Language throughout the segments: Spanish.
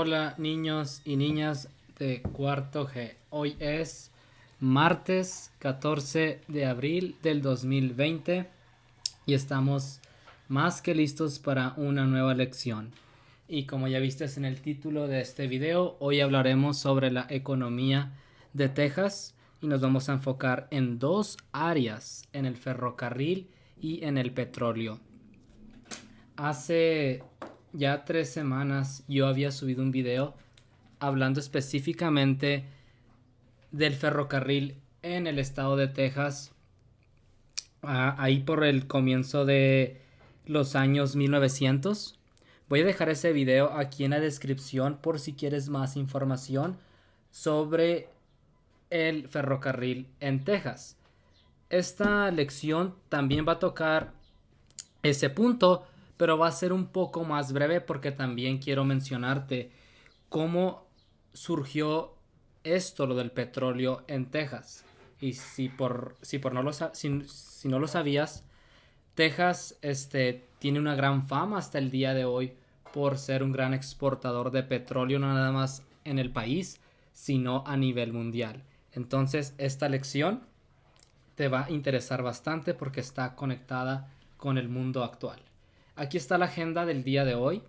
Hola niños y niñas de cuarto G. Hoy es martes 14 de abril del 2020 y estamos más que listos para una nueva lección. Y como ya viste en el título de este video, hoy hablaremos sobre la economía de Texas y nos vamos a enfocar en dos áreas, en el ferrocarril y en el petróleo. Hace ya 3 semanas yo había subido un video hablando específicamente del ferrocarril en el estado de Texas, ahí por el comienzo de los años 1900. Voy a dejar ese video aquí en la descripción por si quieres más información sobre el ferrocarril en Texas. Esta lección también va a tocar ese punto, pero va a ser un poco más breve porque también quiero mencionarte cómo surgió esto, lo del petróleo en Texas. Y si no lo sabías, Texas tiene una gran fama hasta el día de hoy por ser un gran exportador de petróleo, no nada más en el país, sino a nivel mundial. Entonces, esta lección te va a interesar bastante porque está conectada con el mundo actual. Aquí está la agenda del día de hoy.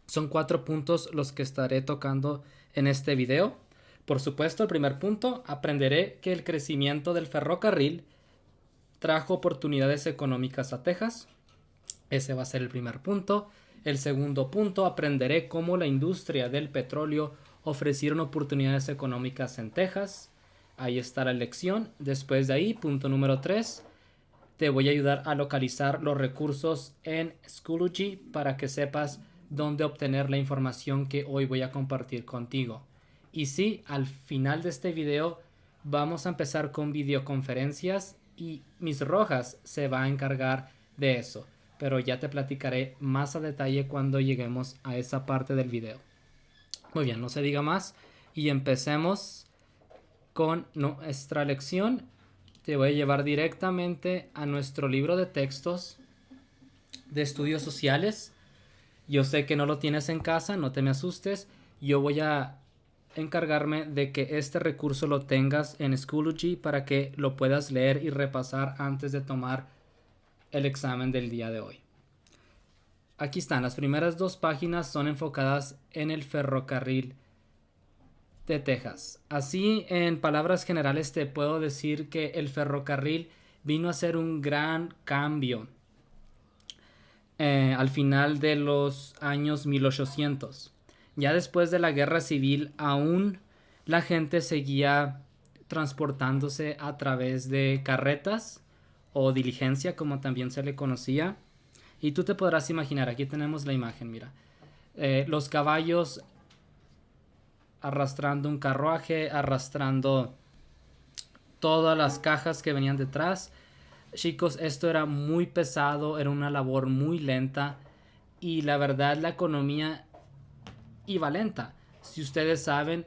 Son 4 puntos los que estaré tocando en este video. Por supuesto, el primer punto, aprenderé que el crecimiento del ferrocarril trajo oportunidades económicas a Texas. Ese va a ser el primer punto. El segundo punto, aprenderé cómo la industria del petróleo ofrecieron oportunidades económicas en Texas. Ahí está la lección. Después de ahí, punto número 3, te voy a ayudar a localizar los recursos en Schoology para que sepas dónde obtener la información que hoy voy a compartir contigo. Y sí, al final de este video vamos a empezar con videoconferencias y Miss Rojas se va a encargar de eso, pero ya te platicaré más a detalle cuando lleguemos a esa parte del video. Muy bien, no se diga más y empecemos con nuestra lección. Te voy a llevar directamente a nuestro libro de textos de estudios sociales. Yo sé que no lo tienes en casa, no te me asustes. Yo voy a encargarme de que este recurso lo tengas en Schoology para que lo puedas leer y repasar antes de tomar el examen del día de hoy. Aquí están, las primeras 2 páginas son enfocadas en el ferrocarril de Texas. Así, en palabras generales, te puedo decir que el ferrocarril vino a ser un gran cambio al final de los años 1800. Ya después de la guerra civil, aún la gente seguía transportándose a través de carretas o diligencia, como también se le conocía. Y tú te podrás imaginar, aquí tenemos la imagen, mira. Los caballos arrastrando un carruaje, arrastrando todas las cajas que venían detrás. Chicos, esto era muy pesado, era una labor muy lenta y la verdad la economía iba lenta. Si ustedes saben,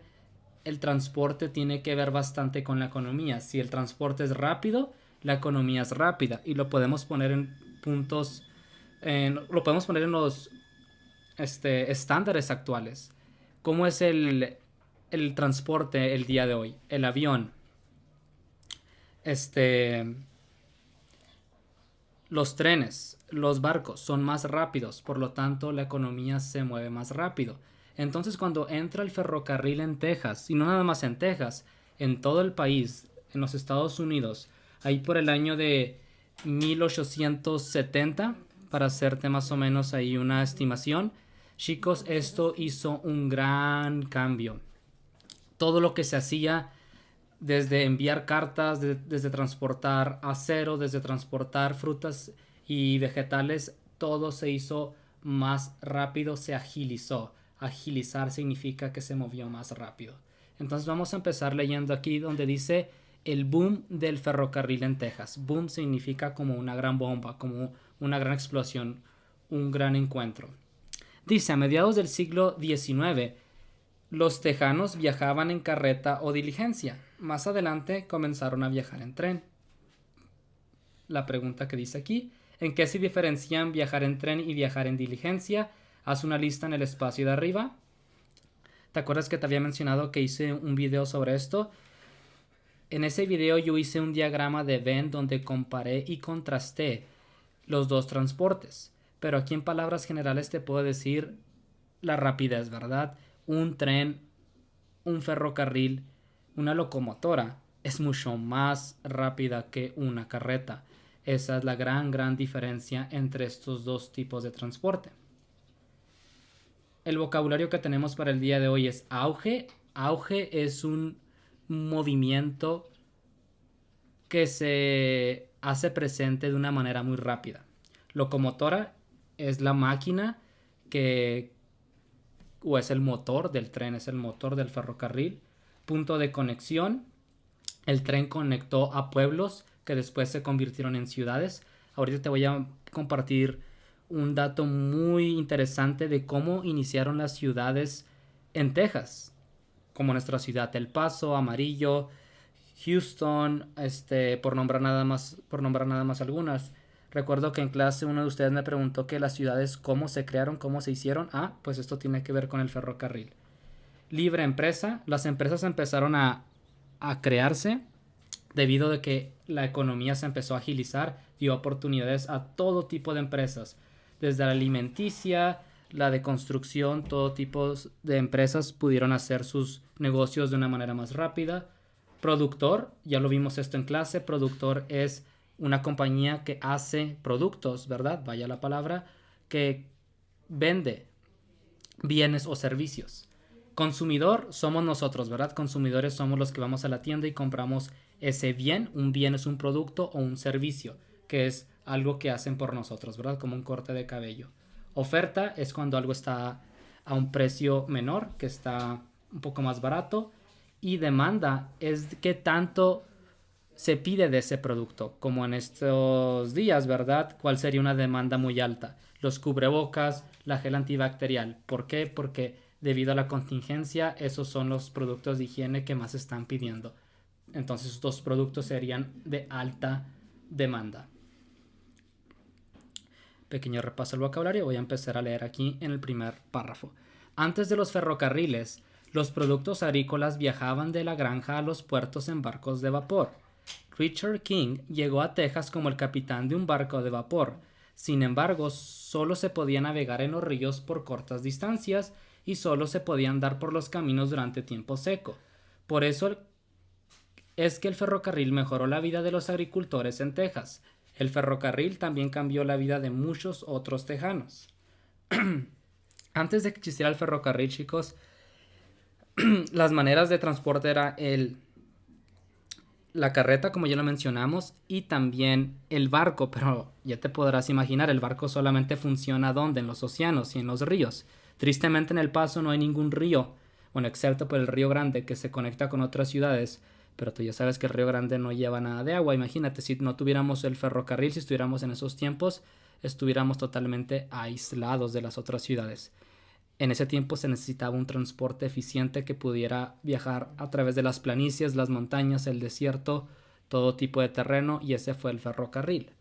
el transporte tiene que ver bastante con la economía. Si el transporte es rápido, la economía es rápida y lo podemos poner en puntos, lo podemos poner en los estándares actuales. ¿Cómo es el transporte el día de hoy? El avión, los trenes, los barcos son más rápidos, por lo tanto la economía se mueve más rápido. Entonces cuando entra el ferrocarril en Texas, y no nada más en Texas, en todo el país, en los Estados Unidos, ahí por el año de 1870, para hacerte más o menos ahí una estimación, chicos, esto hizo un gran cambio. Todo lo que se hacía desde enviar cartas, desde transportar acero, desde transportar frutas y vegetales, todo se hizo más rápido, se agilizó. Agilizar significa que se movió más rápido. Entonces vamos a empezar leyendo aquí donde dice el boom del ferrocarril en Texas. Boom significa como una gran bomba, como una gran explosión, un gran encuentro. Dice, a mediados del siglo XIX, los tejanos viajaban en carreta o diligencia. Más adelante comenzaron a viajar en tren. La pregunta que dice aquí, ¿en qué se diferencian viajar en tren y viajar en diligencia? Haz una lista en el espacio de arriba. ¿Te acuerdas que te había mencionado que hice un video sobre esto? En ese video yo hice un diagrama de Venn donde comparé y contrasté los dos transportes. Pero aquí en palabras generales te puedo decir la rapidez, ¿verdad? Un tren, un ferrocarril, una locomotora es mucho más rápida que una carreta. Esa es la gran diferencia entre estos dos tipos de transporte. El vocabulario que tenemos para el día de hoy es auge. Auge es un movimiento que se hace presente de una manera muy rápida. Locomotora es la máquina que, o es el motor del tren, es el motor del ferrocarril. Punto de conexión, el tren conectó a pueblos que después se convirtieron en ciudades. Ahorita te voy a compartir un dato muy interesante de cómo iniciaron las ciudades en Texas, como nuestra ciudad El Paso, Amarillo, Houston, por nombrar nada más algunas. Recuerdo que en clase uno de ustedes me preguntó que las ciudades cómo se crearon, cómo se hicieron. Pues esto tiene que ver con el ferrocarril. Libre empresa. Las empresas empezaron a crearse debido a que la economía se empezó a agilizar, dio oportunidades a todo tipo de empresas, desde la alimenticia, la de construcción, todo tipo de empresas pudieron hacer sus negocios de una manera más rápida. Productor, ya lo vimos esto en clase, productor es una compañía que hace productos, ¿verdad? Vaya la palabra, que vende bienes o servicios. Consumidor somos nosotros, ¿verdad? Consumidores somos los que vamos a la tienda y compramos ese bien. Un bien es un producto o un servicio, que es algo que hacen por nosotros, ¿verdad? Como un corte de cabello. Oferta es cuando algo está a un precio menor, que está un poco más barato. Y demanda es que tanto se pide de ese producto, como en estos días, ¿verdad? ¿Cuál sería una demanda muy alta? Los cubrebocas, la gel antibacterial. ¿Por qué? Porque debido a la contingencia, esos son los productos de higiene que más están pidiendo. Entonces, estos productos serían de alta demanda. Pequeño repaso al vocabulario. Voy a empezar a leer aquí en el primer párrafo. Antes de los ferrocarriles, los productos agrícolas viajaban de la granja a los puertos en barcos de vapor. Richard King llegó a Texas como el capitán de un barco de vapor. Sin embargo, solo se podía navegar en los ríos por cortas distancias y solo se podía andar por los caminos durante tiempo seco. Por eso es que el ferrocarril mejoró la vida de los agricultores en Texas. El ferrocarril también cambió la vida de muchos otros tejanos. Antes de que existiera el ferrocarril, chicos, las maneras de transporte era la carreta, como ya lo mencionamos, y también el barco, pero ya te podrás imaginar, el barco solamente funciona ¿dónde? En los océanos y en los ríos. Tristemente en El Paso no hay ningún río, bueno, excepto por el Río Grande que se conecta con otras ciudades, pero tú ya sabes que el Río Grande no lleva nada de agua. Imagínate, si no tuviéramos el ferrocarril, si estuviéramos en esos tiempos, estuviéramos totalmente aislados de las otras ciudades. En ese tiempo se necesitaba un transporte eficiente que pudiera viajar a través de las planicies, las montañas, el desierto, todo tipo de terreno, y ese fue el ferrocarril.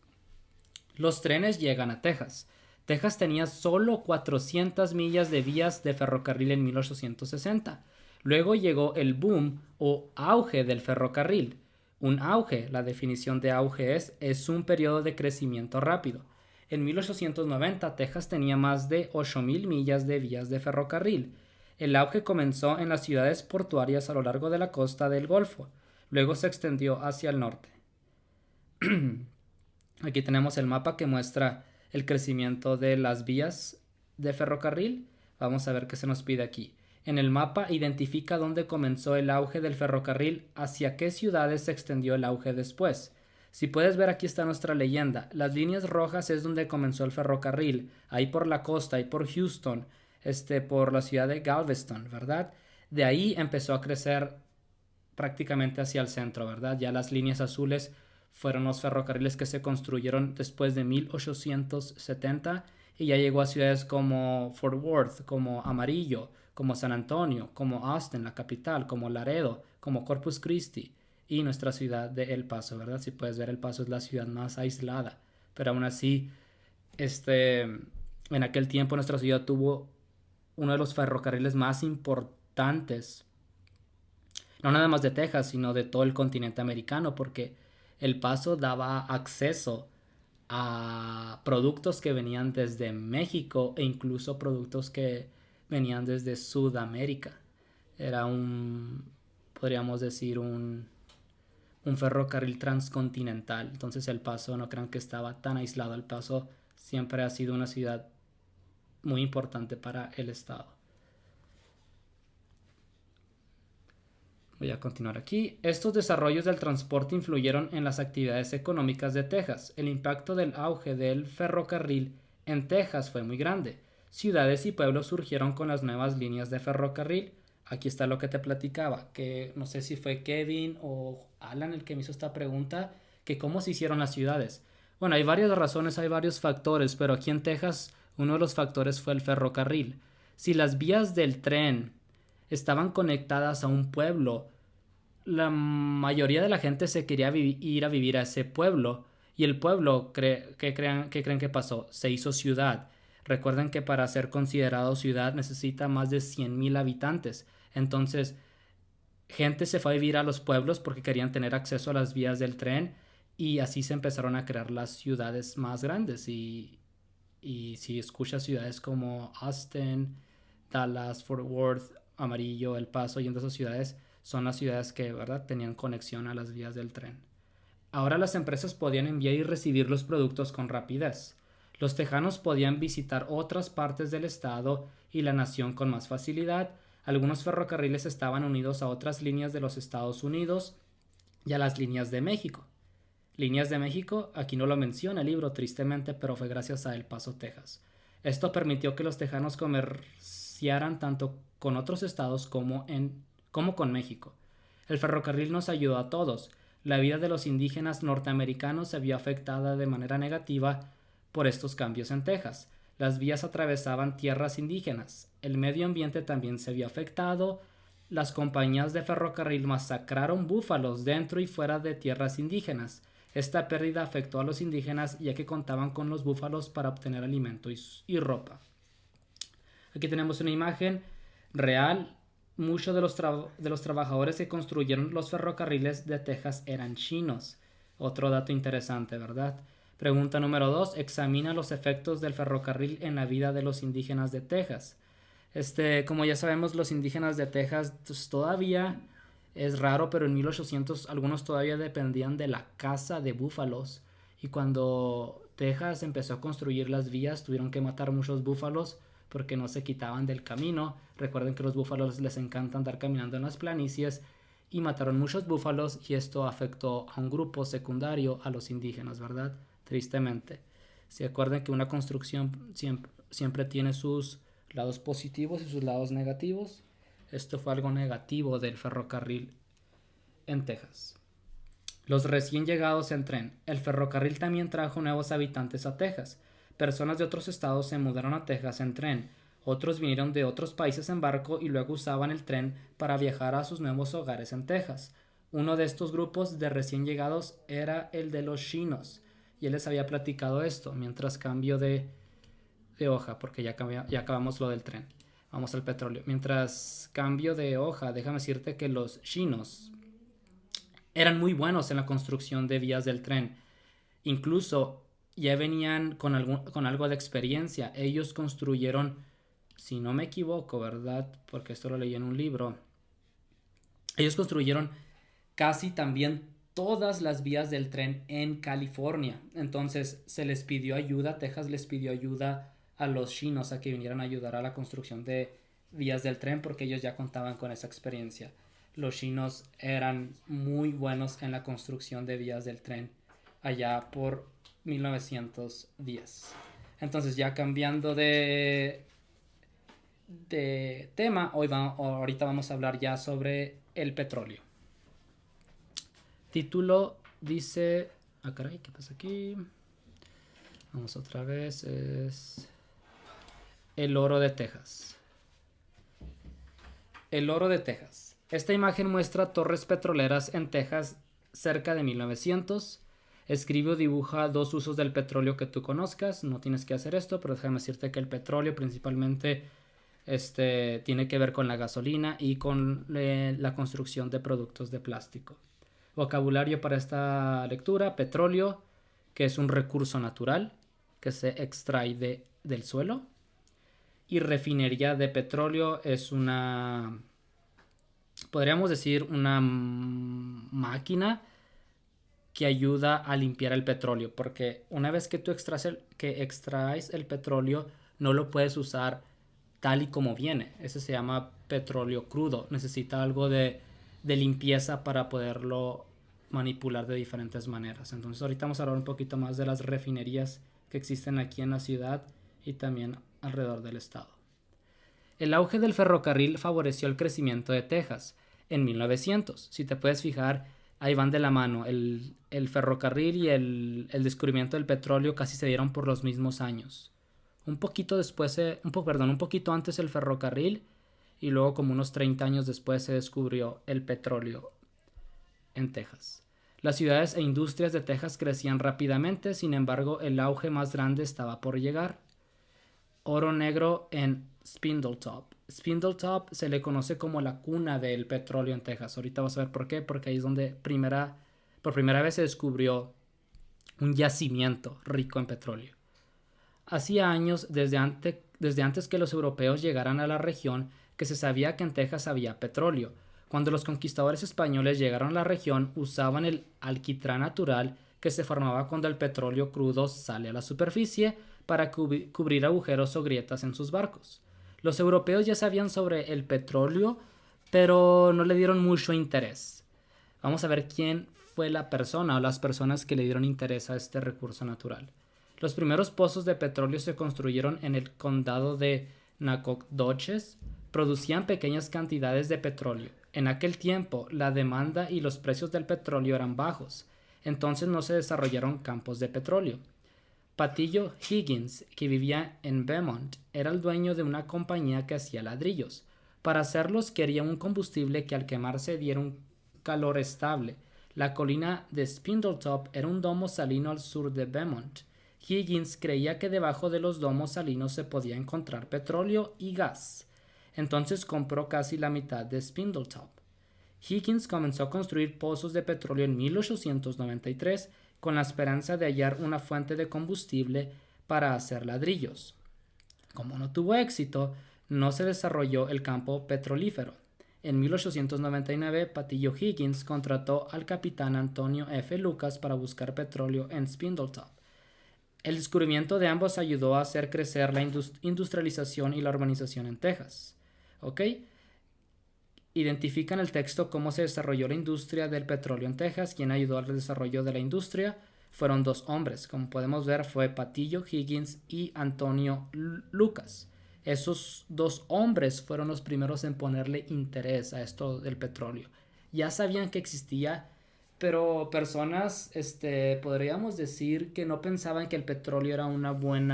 Los trenes llegan a Texas. Texas tenía solo 400 millas de vías de ferrocarril en 1860. Luego llegó el boom o auge del ferrocarril. Un auge, la definición de auge es un periodo de crecimiento rápido. En 1890, Texas tenía más de 8,000 millas de vías de ferrocarril. El auge comenzó en las ciudades portuarias a lo largo de la costa del Golfo. Luego se extendió hacia el norte. Aquí tenemos el mapa que muestra el crecimiento de las vías de ferrocarril. Vamos a ver qué se nos pide aquí. En el mapa identifica dónde comenzó el auge del ferrocarril, hacia qué ciudades se extendió el auge después. Si puedes ver, aquí está nuestra leyenda. Las líneas rojas es donde comenzó el ferrocarril, ahí por la costa, ahí por Houston, por la ciudad de Galveston, ¿verdad? De ahí empezó a crecer prácticamente hacia el centro, ¿verdad? Ya las líneas azules fueron los ferrocarriles que se construyeron después de 1870 y ya llegó a ciudades como Fort Worth, como Amarillo, como San Antonio, como Austin, la capital, como Laredo, como Corpus Christi y nuestra ciudad de El Paso, ¿verdad? Si puedes ver, El Paso es la ciudad más aislada, pero aún así, en aquel tiempo nuestra ciudad tuvo uno de los ferrocarriles más importantes importantes, no nada más de Texas, sino de todo el continente americano, porque El Paso daba acceso a productos que venían desde México e incluso productos que venían desde Sudamérica. Era podríamos decir, un ferrocarril transcontinental. Entonces El Paso, no crean que estaba tan aislado. El Paso siempre ha sido una ciudad muy importante para el estado. Voy a continuar aquí. Estos desarrollos del transporte influyeron en las actividades económicas de Texas. El impacto del auge del ferrocarril en Texas fue muy grande. Ciudades y pueblos surgieron con las nuevas líneas de ferrocarril. Aquí está lo que te platicaba, que no sé si fue Kevin o Alan el que me hizo esta pregunta, que cómo se hicieron las ciudades. Bueno, hay varias razones, hay varios factores, pero aquí en Texas uno de los factores fue el ferrocarril. Si las vías del tren estaban conectadas a un pueblo, la mayoría de la gente se quería ir a vivir a ese pueblo, y el pueblo, ¿qué creen que pasó? Se hizo ciudad. Recuerden que para ser considerado ciudad necesita más de 100,000 habitantes. Entonces, gente se fue a vivir a los pueblos porque querían tener acceso a las vías del tren, y así se empezaron a crear las ciudades más grandes. Y si escuchas ciudades como Austin, Dallas, Fort Worth, Amarillo, El Paso y en esas ciudades, son las ciudades que, ¿verdad?, tenían conexión a las vías del tren. Ahora las empresas podían enviar y recibir los productos con rapidez. Los tejanos podían visitar otras partes del estado y la nación con más facilidad. Algunos ferrocarriles estaban unidos a otras líneas de los Estados Unidos y a las líneas de México. Líneas de México, aquí no lo menciona el libro tristemente, pero fue gracias a El Paso, Texas. Esto permitió que los tejanos comerciaran tanto con otros estados como con México. El ferrocarril nos ayudó a todos. La vida de los indígenas norteamericanos se vio afectada de manera negativa por estos cambios en Texas. Las vías atravesaban tierras indígenas. El medio ambiente también se vio afectado. Las compañías de ferrocarril masacraron búfalos dentro y fuera de tierras indígenas. Esta pérdida afectó a los indígenas, ya que contaban con los búfalos para obtener alimento y ropa. Aquí tenemos una imagen real. Muchos de los trabajadores que construyeron los ferrocarriles de Texas eran chinos. Otro dato interesante, ¿verdad? Pregunta número 2. Examina los efectos del ferrocarril en la vida de los indígenas de Texas. Como ya sabemos, los indígenas de Texas todavía es raro, pero en 1800 algunos todavía dependían de la caza de búfalos. Y cuando Texas empezó a construir las vías, tuvieron que matar muchos búfalos porque no se quitaban del camino. Recuerden que los búfalos les encanta andar caminando en las planicies, y mataron muchos búfalos, y esto afectó a un grupo secundario, a los indígenas, ¿verdad? Tristemente. Se acuerdan que una construcción siempre tiene sus lados positivos y sus lados negativos. Esto fue algo negativo del ferrocarril en Texas. Los recién llegados en tren. El ferrocarril también trajo nuevos habitantes a Texas. Personas de otros estados se mudaron a Texas en tren. Otros vinieron de otros países en barco y luego usaban el tren para viajar a sus nuevos hogares en Texas. Uno de estos grupos de recién llegados era el de los chinos. Y él les había platicado esto mientras cambio de hoja, porque ya acabamos lo del tren. Vamos al petróleo. Mientras cambio de hoja, déjame decirte que los chinos eran muy buenos en la construcción de vías del tren. Incluso ya venían con algo de experiencia. Ellos construyeron, si no me equivoco, ¿verdad?, porque esto lo leí en un libro, ellos construyeron casi también todas las vías del tren en California. Entonces se les pidió ayuda, Texas les pidió ayuda a los chinos a que vinieran a ayudar a la construcción de vías del tren, porque ellos ya contaban con esa experiencia. Los chinos eran muy buenos en la construcción de vías del tren allá por 1910. Entonces, ya cambiando de tema, ahorita vamos a hablar ya sobre el petróleo. Título dice... caray, ¿qué pasa aquí? Vamos otra vez. Es el oro de Texas. El oro de Texas. Esta imagen muestra torres petroleras en Texas cerca de 1900. Escribe o dibuja dos usos del petróleo que tú conozcas. No tienes que hacer esto, pero déjame decirte que el petróleo principalmente Tiene que ver con la gasolina y con la construcción de productos de plástico. Vocabulario para esta lectura: petróleo, que es un recurso natural que se extrae del suelo. Y refinería de petróleo es podríamos decir, una máquina que ayuda a limpiar el petróleo, porque una vez que tú extraes el petróleo, no lo puedes usar tal y como viene. Ese se llama petróleo crudo. Necesita algo de limpieza para poderlo manipular de diferentes maneras. Entonces ahorita vamos a hablar un poquito más de las refinerías que existen aquí en la ciudad y también alrededor del estado. El auge del ferrocarril favoreció el crecimiento de Texas en 1900. Si te puedes fijar, ahí van de la mano. El ferrocarril y el descubrimiento del petróleo casi se dieron por los mismos años. Un poquito antes el ferrocarril, y luego como unos 30 años después se descubrió el petróleo en Texas. Las ciudades e industrias de Texas crecían rápidamente, sin embargo el auge más grande estaba por llegar. Oro negro en Spindletop. Spindletop se le conoce como la cuna del petróleo en Texas. Ahorita vas a ver por qué, porque ahí es donde por primera vez se descubrió un yacimiento rico en petróleo. Hacía años, desde antes que los europeos llegaran a la región, que se sabía que en Texas había petróleo. Cuando los conquistadores españoles llegaron a la región, usaban el alquitrán natural que se formaba cuando el petróleo crudo sale a la superficie para cubrir agujeros o grietas en sus barcos. Los europeos ya sabían sobre el petróleo, pero no le dieron mucho interés. Vamos a ver quién fue la persona o las personas que le dieron interés a este recurso natural. Los primeros pozos de petróleo se construyeron en el condado de Nacogdoches. Producían pequeñas cantidades de petróleo. En aquel tiempo, la demanda y los precios del petróleo eran bajos, entonces no se desarrollaron campos de petróleo. Patillo Higgins, que vivía en Beaumont, era el dueño de una compañía que hacía ladrillos. Para hacerlos quería un combustible que al quemarse diera un calor estable. La colina de Spindletop era un domo salino al sur de Beaumont. Higgins creía que debajo de los domos salinos se podía encontrar petróleo y gas. Entonces compró casi la mitad de Spindletop. Higgins comenzó a construir pozos de petróleo en 1893 con la esperanza de hallar una fuente de combustible para hacer ladrillos. Como no tuvo éxito, no se desarrolló el campo petrolífero. En 1899, Patillo Higgins contrató al capitán Antonio F. Lucas para buscar petróleo en Spindletop. El descubrimiento de ambos ayudó a hacer crecer la industrialización y la urbanización en Texas. ¿Ok? Identifica en el texto cómo se desarrolló la industria del petróleo en Texas. Quien ayudó al desarrollo de la industria fueron dos hombres. Como podemos ver, fue Patillo Higgins y Antonio Lucas. Esos dos hombres fueron los primeros en ponerle interés a esto del petróleo. Ya sabían que existía, pero personas, podríamos decir que no pensaban que el petróleo era un buen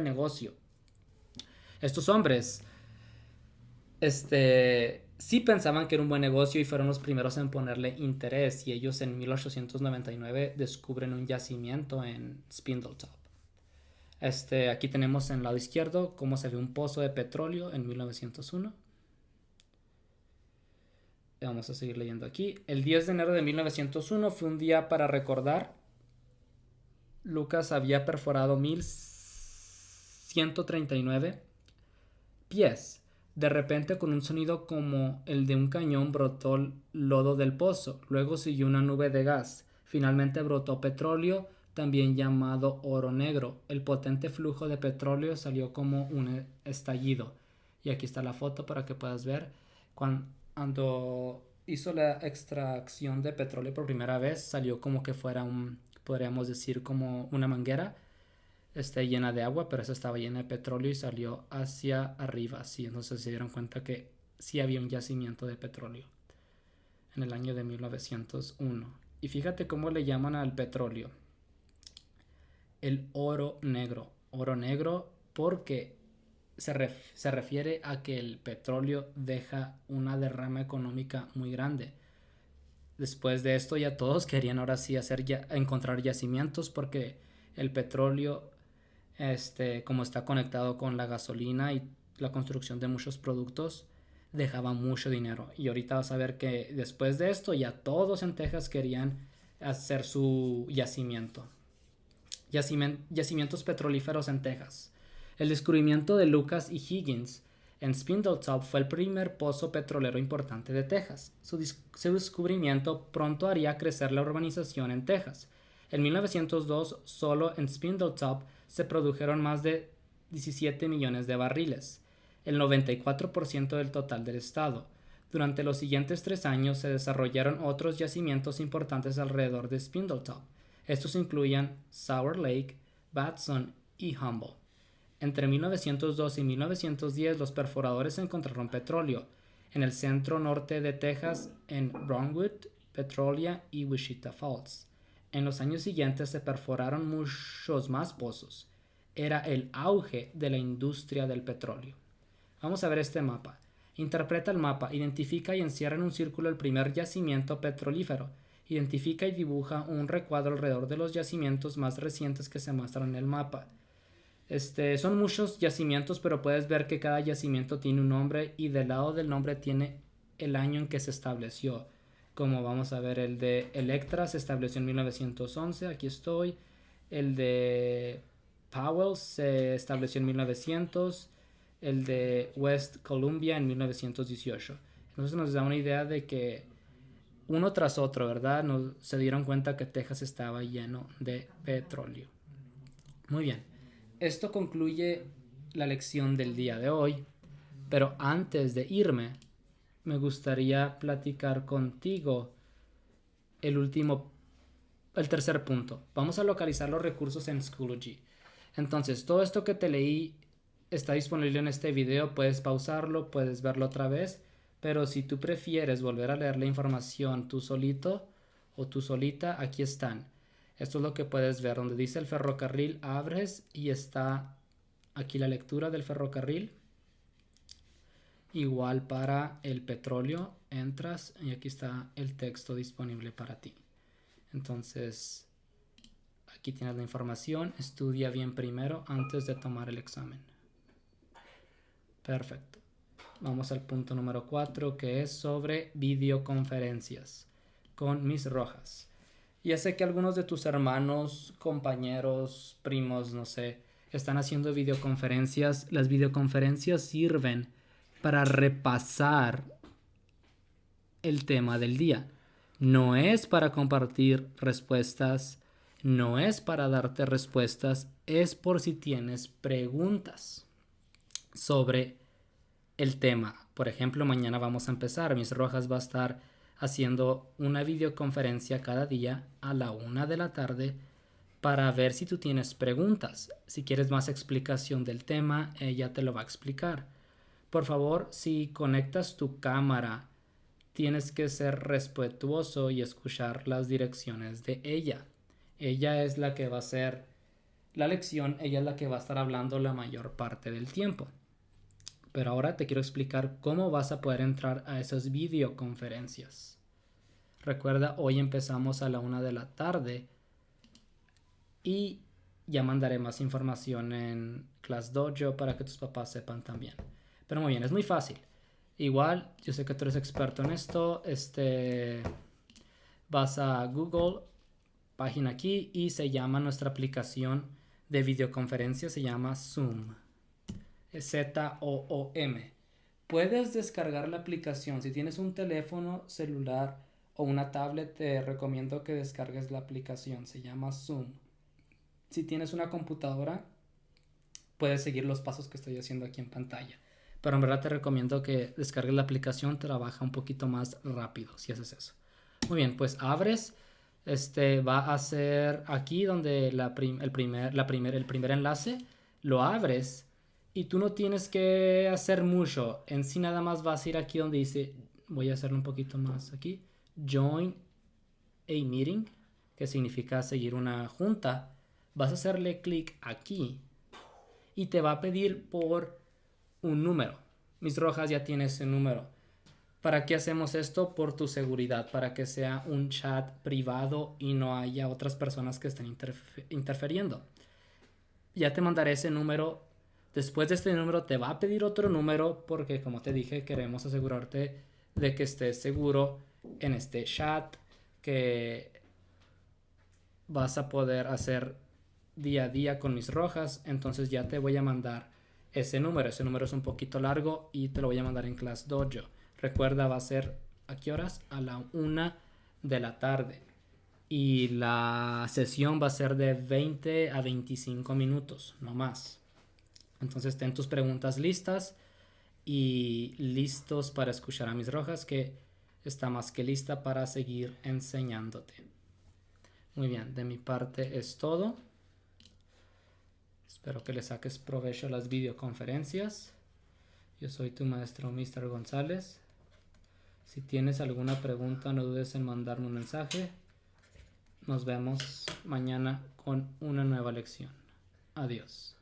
negocio. Estos hombres, sí pensaban que era un buen negocio y fueron los primeros en ponerle interés, y ellos en 1899 descubren un yacimiento en Spindletop. Aquí tenemos en el lado izquierdo cómo se ve un pozo de petróleo en 1901. Vamos a seguir leyendo aquí. El 10 de enero de 1901 fue un día para recordar. Lucas había perforado 1139 pies. De repente, con un sonido como el de un cañón, brotó lodo del pozo. Luego siguió una nube de gas. Finalmente brotó petróleo, también llamado oro negro. El potente flujo de petróleo salió como un estallido. Y aquí está la foto para que puedas ver. Cuando hizo la extracción de petróleo por primera vez, salió como que fuera podríamos decir, como una manguera llena de agua, pero esa estaba llena de petróleo y salió hacia arriba. Sí, entonces se dieron cuenta que sí había un yacimiento de petróleo en el año de 1901. Y fíjate cómo le llaman al petróleo: el oro negro. Oro negro porque se refiere a que el petróleo deja una derrama económica muy grande. Después de esto ya todos querían ahora sí encontrar yacimientos, porque el petróleo, como está conectado con la gasolina y la construcción de muchos productos dejaba mucho dinero. Y ahorita vas a ver que después de esto ya todos en Texas querían hacer su yacimiento. Yacimientos petrolíferos en Texas. El descubrimiento de Lucas y Higgins en Spindletop fue el primer pozo petrolero importante de Texas. Su descubrimiento pronto haría crecer la urbanización en Texas. En 1902, solo en Spindletop se produjeron más de 17 millones de barriles, el 94% del total del estado. Durante los siguientes 3 años se desarrollaron otros yacimientos importantes alrededor de Spindletop. Estos incluían Sour Lake, Batson y Humble. Entre 1902 y 1910 los perforadores encontraron petróleo en el centro norte de Texas, en Brownwood, Petrolia y Wichita Falls. En los años siguientes se perforaron muchos más pozos. Era el auge de la industria del petróleo. Vamos a ver este mapa. Interpreta el mapa, identifica y encierra en un círculo el primer yacimiento petrolífero. Identifica y dibuja un recuadro alrededor de los yacimientos más recientes que se muestran en el mapa. Son muchos yacimientos, pero puedes ver que cada yacimiento tiene un nombre y del lado del nombre tiene el año en que se estableció. Como vamos a ver, el de Electra se estableció en 1911, aquí estoy. El de Powell se estableció en 1900. El de West Columbia en 1918. Entonces nos da una idea de que uno tras otro, ¿verdad? Se dieron cuenta que Texas estaba lleno de petróleo. Muy bien. Esto concluye la lección del día de hoy. Pero antes de irme, me gustaría platicar contigo el tercer punto. Vamos a localizar los recursos en Schoology. Entonces, todo esto que te leí está disponible en este video. Puedes pausarlo, puedes verlo otra vez. Pero si tú prefieres volver a leer la información tú solito o tú solita, aquí están. Esto es lo que puedes ver. Donde dice el ferrocarril, abres y está aquí la lectura del ferrocarril. Igual para el petróleo, entras y aquí está el texto disponible para ti. Entonces, aquí tienes la información. Estudia bien primero antes de tomar el examen. Perfecto. Vamos al punto número 4, que es sobre videoconferencias con Miss Rojas. Ya sé que algunos de tus hermanos, compañeros, primos, no sé, están haciendo videoconferencias. Las videoconferencias sirven para repasar el tema del día. No es para compartir respuestas, no es para darte respuestas, es por si tienes preguntas sobre el tema. Por ejemplo, mañana vamos a empezar. Miss Rojas va a estar haciendo una videoconferencia cada día a la 1 de la tarde para ver si tú tienes preguntas. Si quieres más explicación del tema, ella te lo va a explicar. Por favor, si conectas tu cámara, tienes que ser respetuoso y escuchar las direcciones de ella. Ella es la que va a hacer la lección, ella es la que va a estar hablando la mayor parte del tiempo. Pero ahora te quiero explicar cómo vas a poder entrar a esas videoconferencias. Recuerda, hoy empezamos a la 1 de la tarde y ya mandaré más información en ClassDojo para que tus papás sepan también. Pero muy bien, es muy fácil. Igual, yo sé que tú eres experto en esto. Vas a Google, página aquí, y se llama nuestra aplicación de videoconferencia, se llama Zoom. Z-O-O-M. Puedes descargar la aplicación. Si tienes un teléfono celular o una tablet, te recomiendo que descargues la aplicación. Se llama Zoom. Si tienes una computadora, puedes seguir los pasos que estoy haciendo aquí en pantalla. Pero en verdad te recomiendo que descargues la aplicación. Trabaja un poquito más rápido si haces eso. Muy bien, pues abres. Va a ser aquí donde el primer enlace. Lo abres. Y tú no tienes que hacer mucho. En sí nada más vas a ir aquí donde dice, voy a hacerlo un poquito más aquí, Join a Meeting, que significa seguir una junta. Vas a hacerle clic aquí y te va a pedir por un número. Miss Rojas ya tiene ese número. ¿Para qué hacemos esto? Por tu seguridad, para que sea un chat privado y no haya otras personas que estén interfiriendo. Ya te mandaré ese número. Después de este número te va a pedir otro número porque, como te dije, queremos asegurarte de que estés seguro en este chat, que vas a poder hacer día a día con mis rojas. Entonces ya te voy a mandar ese número. Ese número es un poquito largo y te lo voy a mandar en Class Dojo. Recuerda, va a ser ¿a qué horas? A la 1 de la tarde. Y la sesión va a ser de 20 a 25 minutos, no más. Entonces ten tus preguntas listas y listos para escuchar a mis rojas, que está más que lista para seguir enseñándote. Muy bien, de mi parte es todo. Espero que le saques provecho a las videoconferencias. Yo soy tu maestro Mr. González. Si tienes alguna pregunta, no dudes en mandarme un mensaje. Nos vemos mañana con una nueva lección. Adiós.